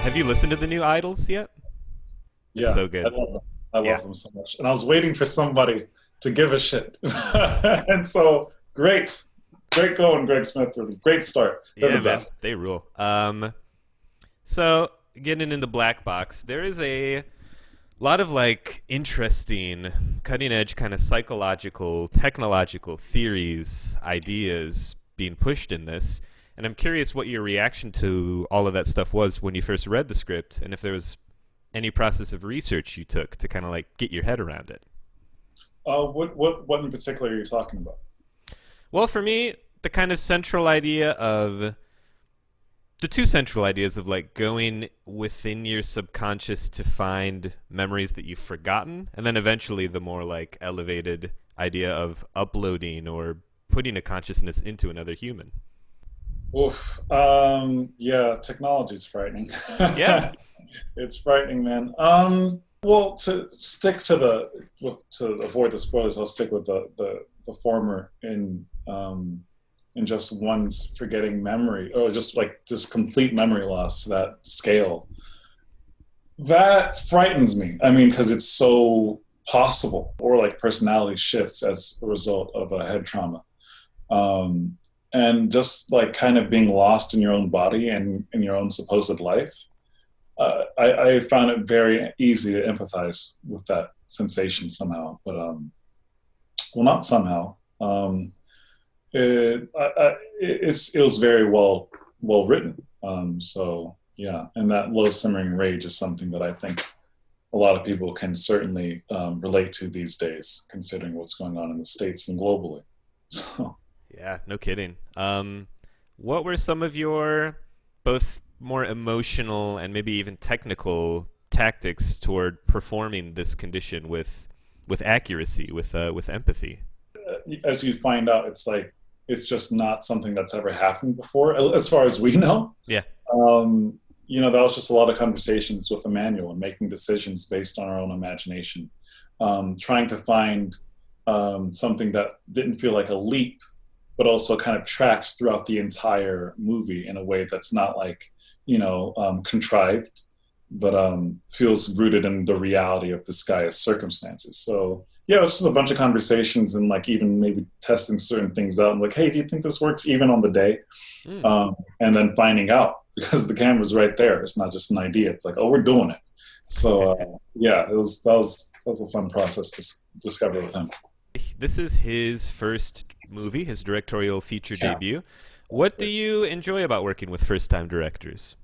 Have you listened to the new Idols yet? It's Yeah, so I good. love them. I Yeah. love them so much. And I was waiting for somebody to give a shit. And so, great. Great going, Greg Smith. Great start. They're the Yeah, man. best. They rule. So getting in the black box, there is a lot of like interesting, cutting edge kind of psychological, technological theories, ideas being pushed in this. And I'm curious what your reaction to all of that stuff was when you first read the script, and if there was any process of research you took to kind of like get your head around it. What in particular are you talking about? Well, for me, the kind of central idea of the two central ideas of like going within your subconscious to find memories that you've forgotten, and then eventually the more like elevated idea of uploading or putting a consciousness into another human. Oof. Yeah, technology is frightening. Yeah. It's frightening, man. Well, to stick to to avoid the spoilers, I'll stick with the former in just one's forgetting memory, or just complete memory loss to that scale. That frightens me. I mean, because it's so possible, or like personality shifts as a result of a head trauma. Um, and just like kind of being lost in your own body and in your own supposed life. I found it very easy to empathize with that sensation somehow, but well, not somehow. It was very well written. So yeah, and that low simmering rage is something that I think a lot of people can certainly relate to these days, considering what's going on in the States and globally. So Yeah, no kidding. What were some of your both more emotional and maybe even technical tactics toward performing this condition with accuracy, with empathy? as you find out, it's just not something that's ever happened before, as far as we know. Yeah. That was just a lot of conversations with Emmanuel and making decisions based on our own imagination, trying to find something that didn't feel like a leap, but also kind of tracks throughout the entire movie in a way that's not like, contrived, but feels rooted in the reality of this guy's circumstances. So yeah, it's just a bunch of conversations and like even maybe testing certain things out. And like, hey, do you think this works even on the day? Mm. And then finding out because the camera's right there. It's not just an idea. It's like, oh, we're doing it. So yeah, that was a fun process to discover with him. This is his first movie, his directorial feature Yeah, debut. What do you enjoy about working with first-time directors?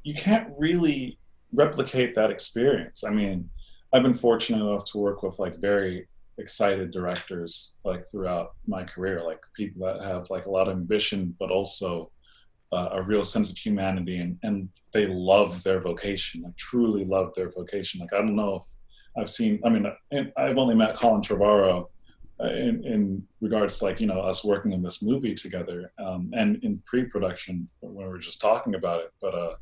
you can't really replicate that experience. I mean, I've been fortunate enough to work with like very excited directors like throughout my career, like people that have like a lot of ambition, but also a real sense of humanity, and they love their vocation, like truly love their vocation. Like I don't know if I've seen. I mean, I've only met Colin Trevorrow in regards to like us working in this movie together, and in pre-production when we were just talking about it. But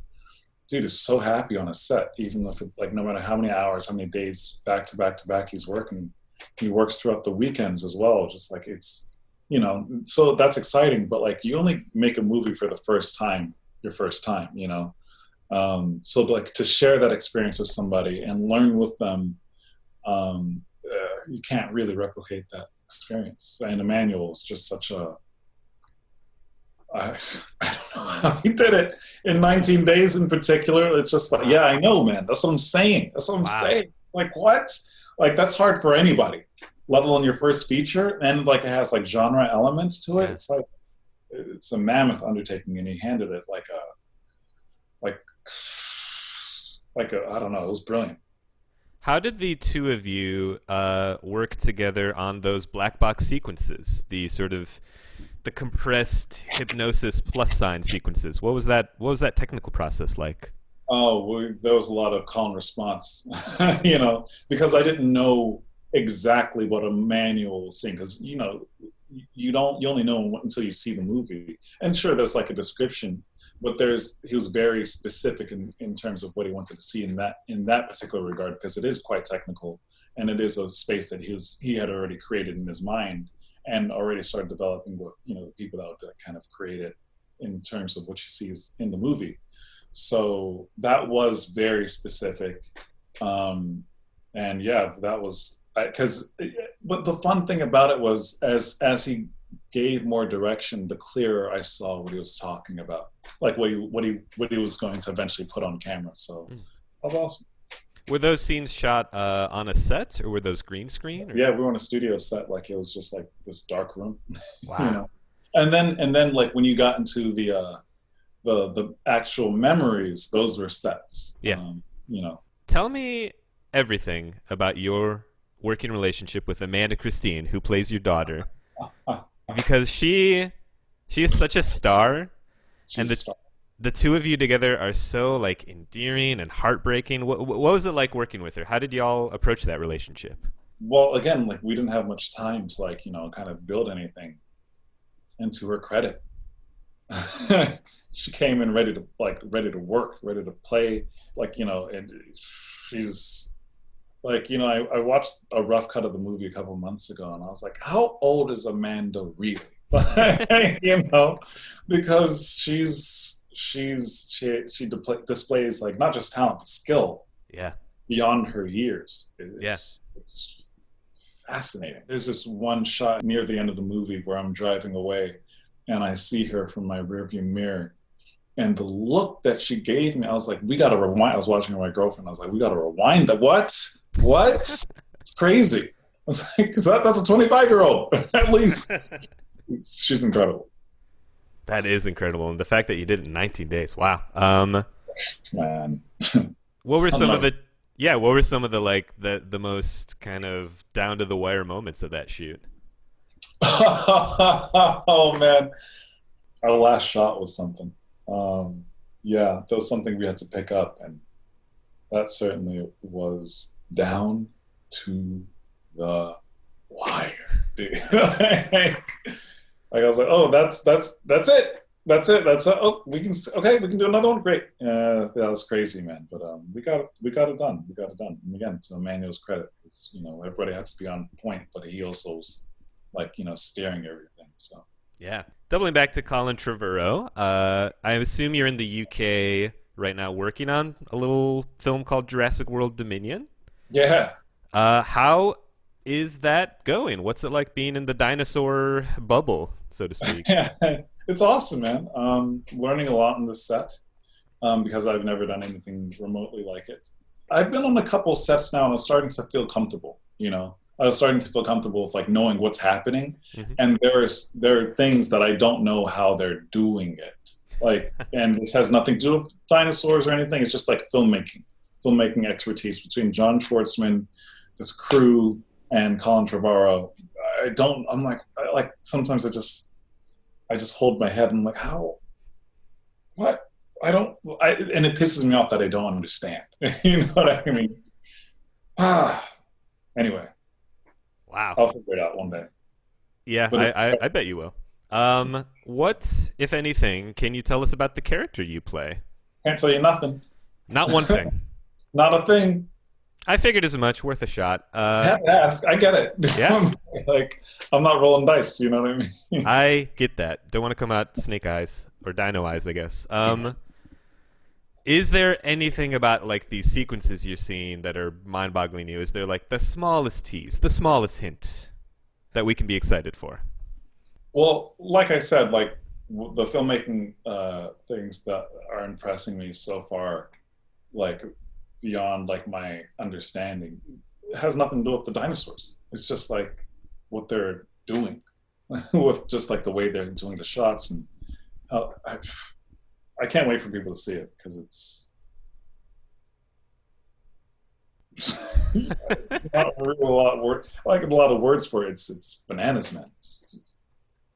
dude is so happy on a set, even if like no matter how many hours, how many days back to back to back he's working. He works throughout the weekends as well. Just like so that's exciting. But like you only make a movie for the first time, your first time. So like to share that experience with somebody and learn with them, you can't really replicate that experience. And Emmanuel is just such a I, I don't know how he did it in 19 days in particular. It's just like, yeah, I know, man. That's what I'm saying. That's what I'm Wow. saying. Like, what? Like, that's hard for anybody, let alone your first feature. And like, it has like genre elements to it. Yeah. It's like, it's a mammoth undertaking, and he handed it like, I don't know. It was brilliant. How did the two of you work together on those black box sequences? The sort of the compressed hypnosis plus sign sequences. What was that? What was that technical process like? Oh, there was a lot of call and response, because I didn't know exactly what a manual was saying. Because you only know until you see the movie. And sure, there's like a description, but he was very specific in terms of what he wanted to see in that particular regard, because it is quite technical, and it is a space that he had already created in his mind and already started developing with the people that would kind of create it in terms of what you see is in the movie. So that was very specific. Um, and yeah, that was because. But the fun thing about it was, as he gave more direction, the clearer I saw what he was talking about, like what he was going to eventually put on camera. So Mm. that was awesome. Were those scenes shot on a set, or were those green screen? Or? Yeah, we were on a studio set, like it was just like this dark room, you Wow. know. And then like when you got into the actual memories, those were sets. Yeah. You know. Tell me everything about your working relationship with Amanda Christine, who plays your daughter, because she is such a star, and She's the two of you together are so like endearing and heartbreaking. What was it like working with her? How did y'all approach that relationship? well, again, like we didn't have much time to like kind of build anything. And to her credit, she came in ready to work, ready to play, and she's like, I watched a rough cut of the movie a couple months ago, and I was like, how old is Amanda really? you know, because she displays like not just talent but skill Yeah. beyond her years. Yeah. It's fascinating. There's this one shot near the end of the movie where I'm driving away and I see her from my rearview mirror. And the look that she gave me, I was like, we got to rewind. I was watching with my girlfriend. I was like, we got to rewind that. What? It's crazy. I was like, that's a 25-year-old, at least. She's incredible. That is incredible, and the fact that you did it in 19 days. Wow. Man. What were some of the what were some of the like the most kind of down to the wire moments of that shoot? Oh, man. Our last shot was something. Yeah, that was something we had to pick up, and that certainly was down to the wire. like I was like, oh, that's it. That's it. Oh, we can do another one. Great. That was crazy, man. But we got it done. We got it done. And again, to Emmanuel's credit, because everybody has to be on point, but he also was like steering everything. So Yeah. Doubling back to Colin Trevorrow, I assume you're in the UK right now working on a little film called Jurassic World Dominion. yeah. How is that going? What's it like being in the dinosaur bubble, so to speak? It's awesome, man. Learning a lot on this set because I've never done anything remotely like it. I've been on a couple sets now, and I'm starting to feel comfortable. I was starting to feel comfortable with like knowing what's happening, and there are things that I don't know how they're doing it. Like, and this has nothing to do with dinosaurs or anything. It's just like filmmaking expertise between John Schwartzman, this crew, and Colin Trevorrow. I'm like sometimes I just hold my head and I'm like, how? What? And it pisses me off that I don't understand. You know what I mean? Anyway. Wow. I'll figure it out one day. Yeah, I bet you will. What, if anything, can you tell us about the character you play? Can't tell you nothing. Not one thing. Not a thing. I figured as much. Worth a shot. I have to ask. I get it. Yeah. Like, I'm not rolling dice, you know what I mean? I get that. Don't want to come out snake eyes or dino eyes, I guess. Is there anything about like these sequences you're seeing that are mind-boggling you? Is there like the smallest tease, the smallest hint that we can be excited for? Well, like I said, like the filmmaking things that are impressing me so far, like beyond like my understanding, it has nothing to do with the dinosaurs. It's just like what they're doing with just like the way they're doing the shots, and I can't wait for people to see it because it's not really a lot of words. I like a lot of words for it. It's bananas, man.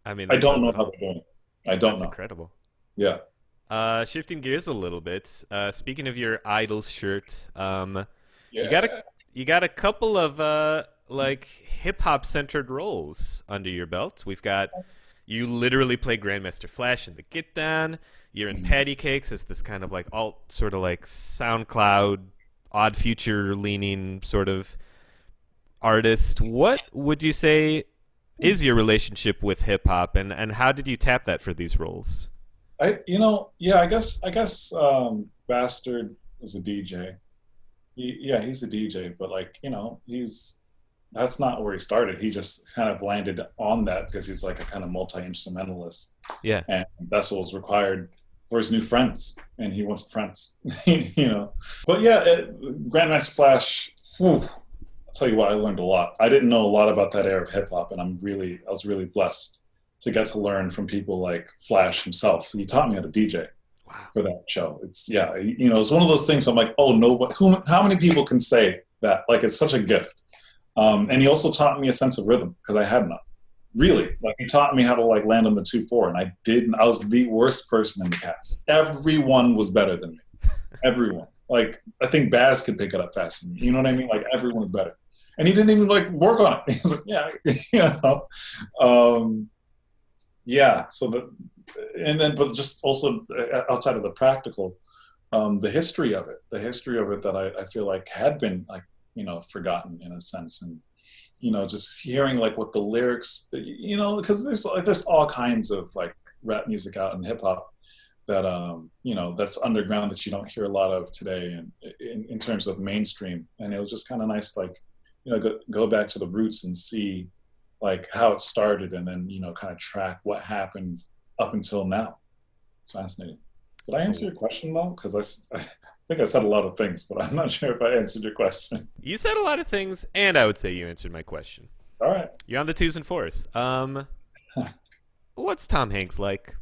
I mean, I don't know how they're doing it. I don't know. That's incredible. Yeah. Shifting gears a little bit. Speaking of your Idols shirt, Yeah. you got a couple of like hip hop centered roles under your belt. We've got you literally play Grandmaster Flash in the Get Down. You're in Patty Cakes as this kind of like alt sort of like SoundCloud odd future leaning sort of artist. What would you say is your relationship with hip hop, and how did you tap that for these roles? Yeah, Bastard was a DJ. Yeah, he's a DJ, but like, that's not where he started. He just kind of landed on that because he's like a kind of multi-instrumentalist, Yeah. and that's what was required for his new friends, and he wants friends, you know. But yeah, Grandmaster Flash. Whew, I'll tell you what, I learned a lot. I didn't know a lot about that era of hip hop, and I was really blessed to get to learn from people like Flash himself. He taught me how to DJ Wow. for that show. It's yeah, it's one of those things. I'm like, oh no, how many people can say that? Like, it's such a gift. And he also taught me a sense of rhythm because I had none. Really, like he taught me how to like land on the 2/4, and I didn't. I was the worst person in the cast. Everyone was better than me. Everyone. Like I think Baz could pick it up faster than me. You know what I mean? Like everyone was better, and he didn't even like work on it. He was like, yeah, you know, yeah. So but just also outside of the practical, the history of it that I feel like had been like forgotten in a sense, and just hearing like what the lyrics, because there's all kinds of like rap music out in hip hop that that's underground that you don't hear a lot of today, and in terms of mainstream, and it was just kind of nice, like go back to the roots and see like how it started, and then kind of track what happened up until now. It's fascinating. Did I answer your question though? Because I think I said a lot of things, but I'm not sure if I answered your question. You said a lot of things, and I would say you answered my question. All right. You're on the twos and fours. What's Tom Hanks like?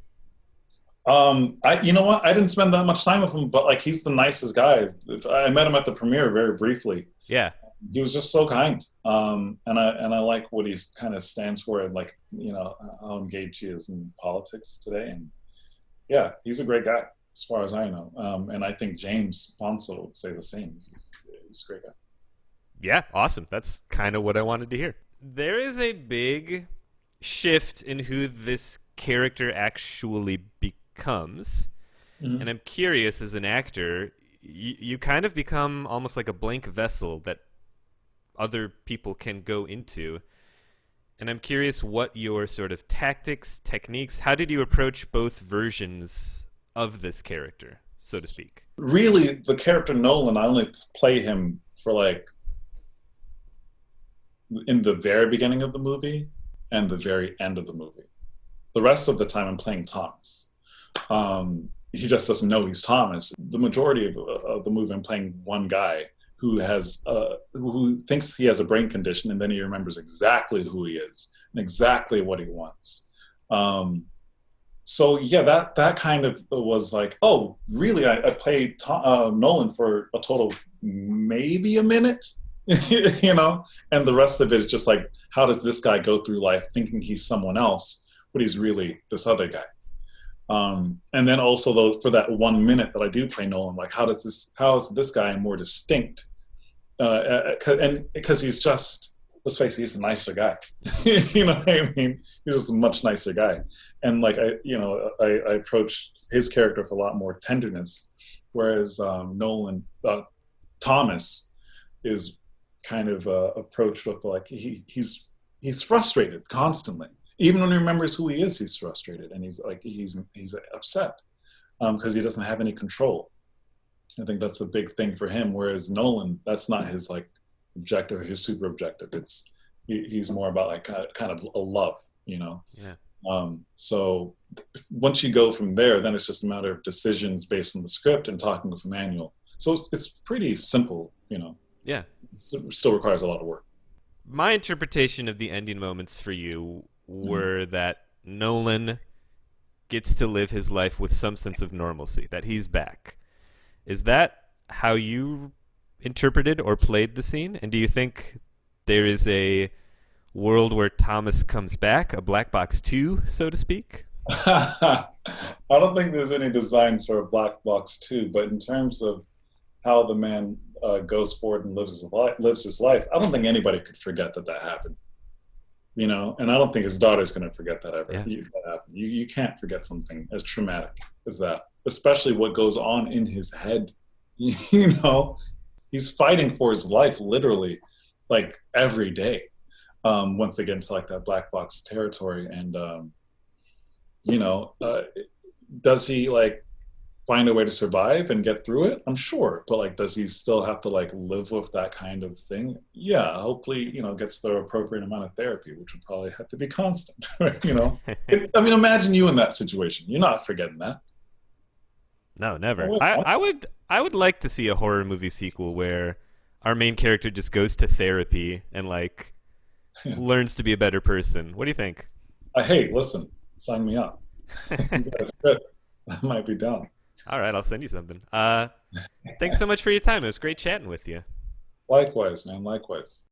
You know what? I didn't spend that much time with him, but like he's the nicest guy. I met him at the premiere very briefly. Yeah. He was just so kind. And I like what he kind of stands for, and like how engaged he is in politics today. And yeah, he's a great guy as far as I know. And I think James Ponso would say the same. He's a great guy. Yeah, awesome. That's kind of what I wanted to hear. There is a big shift in who this character actually becomes. Mm-hmm. And I'm curious, as an actor, you kind of become almost like a blank vessel that other people can go into. And I'm curious what your sort of tactics, techniques, how did you approach both versions of this character, so to speak? Really, the character Nolan, I only play him for like in the very beginning of the movie and the very end of the movie. The rest of the time I'm playing Thomas. He just doesn't know he's Thomas. The majority of the movie I'm playing one guy who thinks he has a brain condition, and then he remembers exactly who he is and exactly what he wants. So yeah, that kind of was like, oh, really? I played Nolan for a total maybe a minute, and the rest of it is just like, how does this guy go through life thinking he's someone else, but he's really this other guy? And then also though, for that 1 minute that I do play Nolan, like how is this guy more distinct? And because he's just, let's face it, he's a nicer guy. You know what I mean? He's just a much nicer guy. And like I approach his character with a lot more tenderness, whereas Thomas is kind of approached with like he's frustrated constantly. Even when he remembers who he is, he's frustrated, and he's upset because he doesn't have any control. I think that's a big thing for him. Whereas Nolan, that's not his like objective, his super objective. He's more about like kind of a love, Yeah. So once you go from there, then it's just a matter of decisions based on the script and talking with Emmanuel. So it's pretty simple, Yeah. It still requires a lot of work. My interpretation of the ending moments for you were that Nolan gets to live his life with some sense of normalcy, that he's back. Is that how you interpreted or played the scene? And do you think there is a world where Thomas comes back, a Black Box 2, so to speak? I don't think there's any designs for a Black Box 2, but in terms of how the man goes forward and lives his life, I don't think anybody could forget that happened. And I don't think his daughter's going to forget that ever. Yeah. You can't forget something as traumatic as that, especially what goes on in his head. He's fighting for his life literally like every day once they get into like that black box territory. And does he like find a way to survive and get through it? I'm sure, but like, does he still have to like live with that kind of thing? Yeah, hopefully, gets the appropriate amount of therapy, which would probably have to be constant. I mean, imagine you in that situation. You're not forgetting that. No, never. Oh, I would like to see a horror movie sequel where our main character just goes to therapy and like wait. learns to be a better person. What do you think? Hey, listen, sign me up. That's good. I might be down. All right, I'll send you something. Thanks so much for your time. It was great chatting with you. Likewise, man. Likewise.